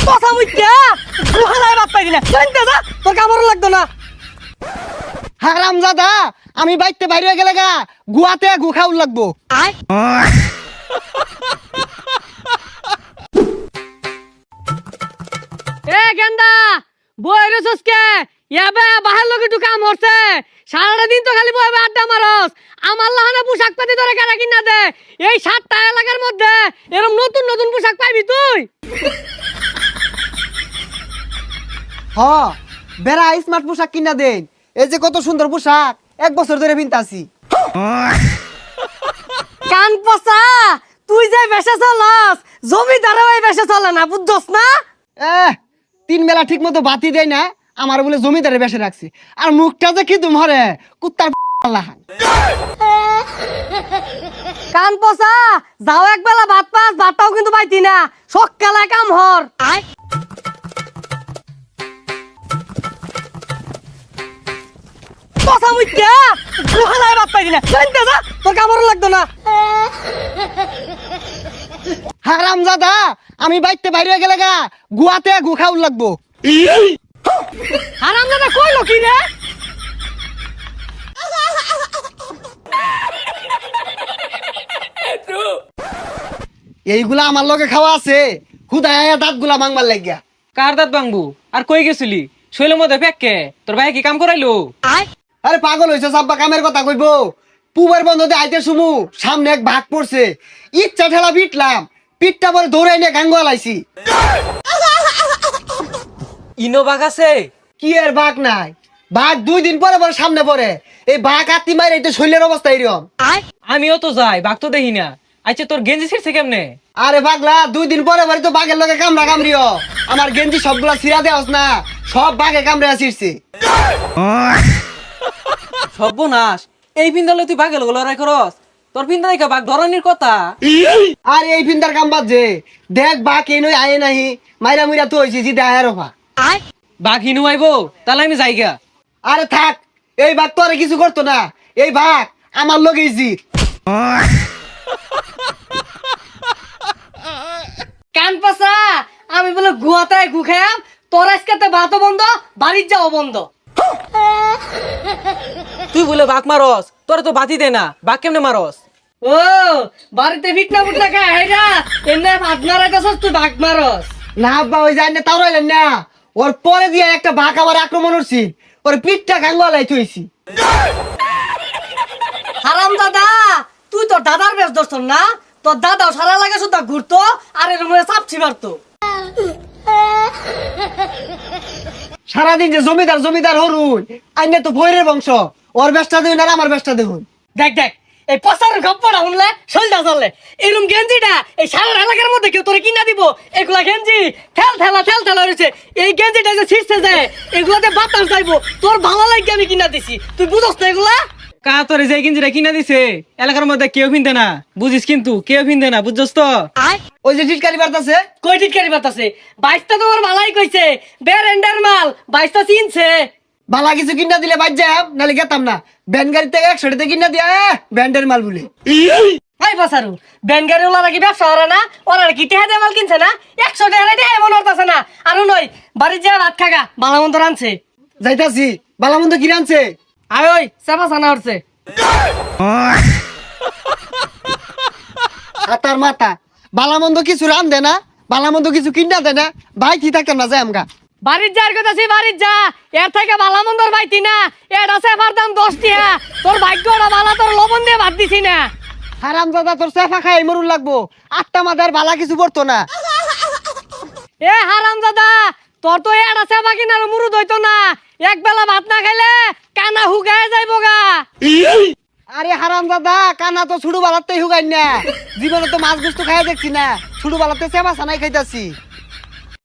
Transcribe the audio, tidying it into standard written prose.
কথা মুইতা গুহালায় বাপ পাইবি না শুনতে যা তোর কামড় লাগতো না হারামজাদা আমি বাইতে বাইরে গেলে গা গুয়াতে গু খাউল লাগবো আয় এ গেন্দা বইরে সসকে ইয়াবে বাহার লগে একটু কাম হচ্ছে সারাটা দিন তো খালি বইবে আড্ডা মারস আমার লাহানে পোশাক পাতি ধরে কেনা কিনা দে এই 7টা এলাকার মধ্যে এরকম নতুন নতুন পোশাক পাইবি তুই হ বেড়া স্মার্ট পোশাক কিনা দেন এই যে কত সুন্দর পোশাক 1 বছর ধরে পিনতাছি কান পচা তুই যে বেশে চলস জমিদারও এই বেশে চলে না বুঝছস না 3 বেলা ঠিক মতো বাতি দেয় না আমার বলে জমিদারে বেশে রাখছি আর মুখটা যে কি তোমারে কুত্তার লাহান কান পচা যাও একবেলা ভাত পাস ভাতটাও কিন্তু পাইতি না সকালে কাম হর আয় পচা মুইতা গুহালায় ভাত পাইবি না শুনতে যা তোর কামড় লাগতো না হারামজাদা আমি বাইতে বাইরে গেলে গা গুয়াতে গু খাউল লাগবো হারামজাদা কইলো কি রে এইগুলা আমার লগে খাওয়া আছে খুদায় দাঁত গুলা মাংবার লাগিয়া কার দাঁত ভাঙবো আর কই গেছিলি শৈলের মধ্যে ফেককে তোর ভাই কি কাম করাইলো আয় আরে পাগল হইছে সাব্বা কামের কথা কইবো পুবের বন্ধতে আইতে শুমু সামনে এক ভাগ পড়ছে ইচ্ছা ঠেলা পিটলাম পিটটা পরে দৌড়াই নিয়ে গাঙ্গ আলাইছি ইনো বাঘ আছে কি এর ভাগ নাই ভাগ 2 দিন পরে পরে সামনে পড়ে এই ভাগ আত্মি মাইরে এটা শৈলের অবস্থা এরকম আয় আমিও তো যাই বাঘ তো দেখি না আচ্ছা তোর গেঞ্জি ছিড়ছে কেমনে আরে পাগলা 2 দিন পরে পরে তো বাঘের লগে কামড়া কামড়িও আমার গেঞ্জি সবগুলা ছিড়া দেওয়াস না সব বাঘে কামড়ে আসিরছে সর্বনাশ এই পিন্দালে তুই বাঘের লড়াই করস তোর পিন্দা দেখা বাঘ ধরনের কথা আর এই ফিন্দার কাম বাজে দেখ বাঘ এই নই আয়ে নাহি মাইরা মুইরা তো হইছি জিদা আয়ের অফা আয় বাঘ হিনু আইবো তাহলে আমি যাইগা আরে থাক এই বাঘ তো আর কিছু করতো না এই বাঘ আমার লগেই জিত কান পচা আমি বলে গুয়াতে গু খাম তোর আজকে ভাতও বন্ধ বাড়ির যাও বন্ধ তুই বলে বাঘ মারস তোর তো বাতি দে না বাঘ কেমনে মারস ও বাড়িতে ফিটনা ফুটনা খায় হেরা এমনি ভাত মারাইতেছস তুই ভাগ মারস না আব্বা ওই যায় না তাও রইলেন না ওর পরে দিয়ে একটা বাঘ আমার আক্রমণ করছি ওর পিঠটা গাঙ্গলাই থইছি হারাম দাদা তুই তোর দাদার বেশ ধরছ না তোর দাদাও সারা লাগে শুধু ঘুরতো আর এর মধ্যে চাপছি মারতো সারাদিন যে জমিদার জমিদার হরুন আইনে তো ভৈরের বংশ ওর ব্যবসা দেখুন আর আমার ব্যবসা দেখুন দেখ দেখ এই পচার গপ্পটা শুনলে শৈলটা চললে এরকম গেঞ্জিটা এই সারা এলাকার মধ্যে কেউ তোরে কিনা দিব এগুলা গেঞ্জি ঠেল ঠেলা রয়েছে এই গেঞ্জিটা যে ছিঁড়ছে যায় এগুলাতে বাতাস যাইবো তোর ভালো লাগে আমি কিনা দিছি তুই বুঝস না এগুলা কা তোর যে গেঞ্জিটা কিনা দিছে এলাকার মধ্যে কেউ পিনতে না বুঝিস কিন্তু কেউ পিনতে না বুঝছস তো আয় ওই যে টিটকারি বার্তাছে কই টিটকারি বাতাসে বাইশটা তোমার ভালাই কইছে বেরেন্ডার মাল বাইশটা চিনছে বালা কিছু কিনা দিলে বাদ যাম নাহলে গেতাম না ব্যান গাড়ি থেকে 100 টাকা কিনা দিয়া ব্যান্ডের মাল বলে হাই বাসারু ব্যানগাড়ি ওলা কি ব্যবসা ওরা না ওরা কি টেহা দিয়ে মাল কিনছে না 100 টাকা দিয়ে এমন হতাছে না আরো নয় বাড়ির যা ভাত খাগা বালামন্ত রানছে যাইতাছি বালামন্দ কি রানছে আয় ওই চাপা চানা হচ্ছে হাতার মাথা বালামন্দ কিছু রান দে না বালামন্দ কিছু কিনা দে না ভাই কি থাকতাম না যাই আমগা বাড়ির যার কথা সে বাড়ির যা এর থেকে বালামন্দর পাইতি না এটা সেফার দাম 10 টাকা তোর ভাগ্যটা বালা তোর লবণ দিয়ে ভাত দিছি না হারাম দাদা তোর সেফা খাই মরুন লাগবো 8টা মাদার বালা কিছু পড়তো না এ হারাম দাদা তোর তো এটা সেফা কিনার মুরুদ হইতো না এক বেলা ভাত না খাইলে কানা হুগায় যাইবো গা আরে হারাম দাদা কানা তো ছুড়ু বালাতেই হুগাই না জীবনে তো মাছ গুস্তু খাই দেখছি না ছুড়ু বালাতে সেবা সানাই খাইতাছি